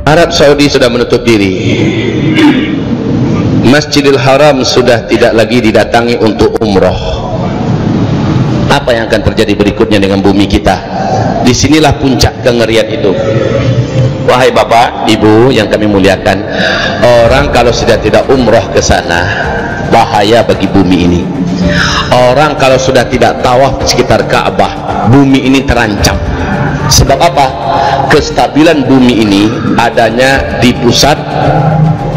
Arab Saudi sudah menutup diri. Masjidil Haram sudah tidak lagi didatangi untuk umroh. Apa yang akan terjadi berikutnya dengan bumi kita? Disinilah puncak kengerian itu. Wahai bapak, ibu yang kami muliakan, orang kalau sudah tidak umroh ke sana, bahaya bagi bumi ini. Orang kalau sudah tidak tawaf sekitar Ka'bah, bumi ini terancam. Sebab apa? Kestabilan bumi ini adanya di pusat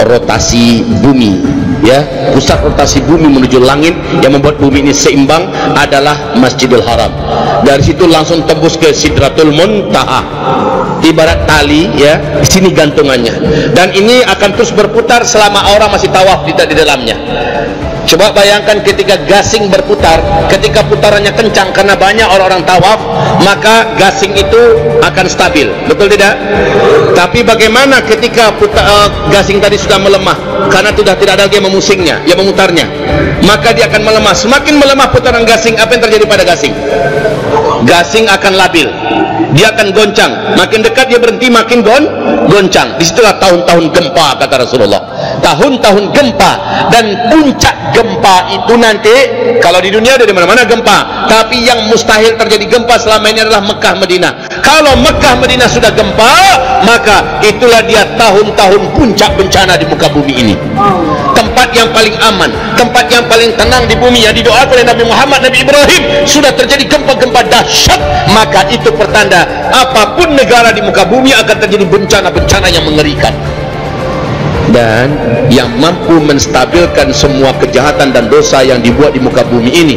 rotasi bumi, ya, pusat rotasi bumi menuju langit yang membuat bumi ini seimbang adalah Masjidil Haram. Dari situ langsung tembus ke Sidratul Muntaha, ibarat tali, ya, di sini gantungannya, dan ini akan terus berputar selama orang masih tawaf di dalamnya. Coba bayangkan ketika gasing berputar, ketika putarannya kencang karena banyak orang-orang tawaf, maka gasing itu akan stabil, betul tidak? Tapi bagaimana ketika gasing tadi sudah melemah karena sudah tidak ada lagi yang memusingnya, yang memutarnya, maka dia akan melemah. Semakin melemah putaran gasing, apa yang terjadi pada gasing? Gasing akan labil, dia akan goncang. Makin dekat dia berhenti, makin goncang. Disitulah tahun-tahun gempa, kata Rasulullah. Tahun-tahun gempa, dan puncak gempa itu nanti, kalau di dunia ada di mana-mana gempa, tapi yang mustahil terjadi gempa selama ini adalah Mekah Madinah. Kalau Mekah Madinah sudah gempa, maka itulah dia tahun-tahun puncak bencana di muka bumi ini. Tempat yang paling aman, tempat yang paling tenang di bumi yang didoakan oleh Nabi Muhammad, Nabi Ibrahim, sudah terjadi gempa-gempa dahsyat, maka itu pertanda apapun negara di muka bumi akan terjadi bencana-bencana yang mengerikan. Dan yang mampu menstabilkan semua kejahatan dan dosa yang dibuat di muka bumi ini,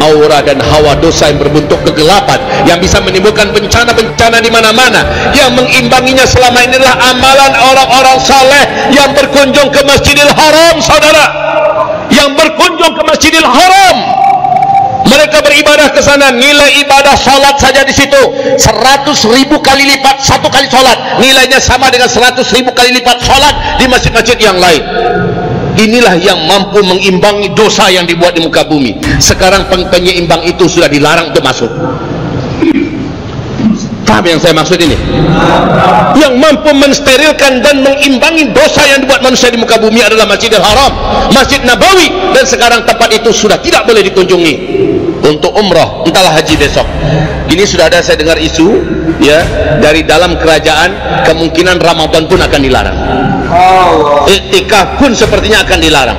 aura dan hawa dosa yang berbentuk kegelapan yang bisa menimbulkan bencana-bencana di mana-mana, yang mengimbanginya selama ini adalah amalan orang-orang saleh yang berkunjung ke Masjidil Haram, saudara, yang berkunjung ke Masjidil Haram. Mereka beribadah ke sana, nilai ibadah salat saja di situ 100.000 kali lipat. Satu kali salat nilainya sama dengan 100.000 kali lipat salat di masjid-masjid yang lain. Inilah yang mampu mengimbangi dosa yang dibuat di muka bumi. Sekarang penyeimbang itu sudah dilarang untuk masuk. Paham yang saya maksud ini? Yang mampu mensterilkan dan mengimbangi dosa yang dibuat manusia di muka bumi adalah Masjidil Haram, Masjid Nabawi, dan sekarang tempat itu sudah tidak boleh dikunjungi untuk umrah, entahlah haji besok. Ini sudah ada, saya dengar isu, ya, dari dalam kerajaan, kemungkinan Ramadan pun akan dilarang. Iktikaf pun sepertinya akan dilarang.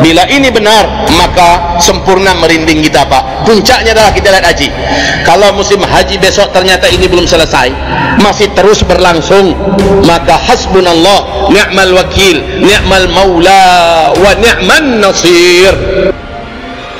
Bila ini benar, maka sempurna merinding kita, Pak. Puncaknya adalah kita lihat haji. Kalau musim haji besok ternyata ini belum selesai, masih terus berlangsung, maka hasbunallah ni'mal wakil, ni'mal maula wa ni'man nasir.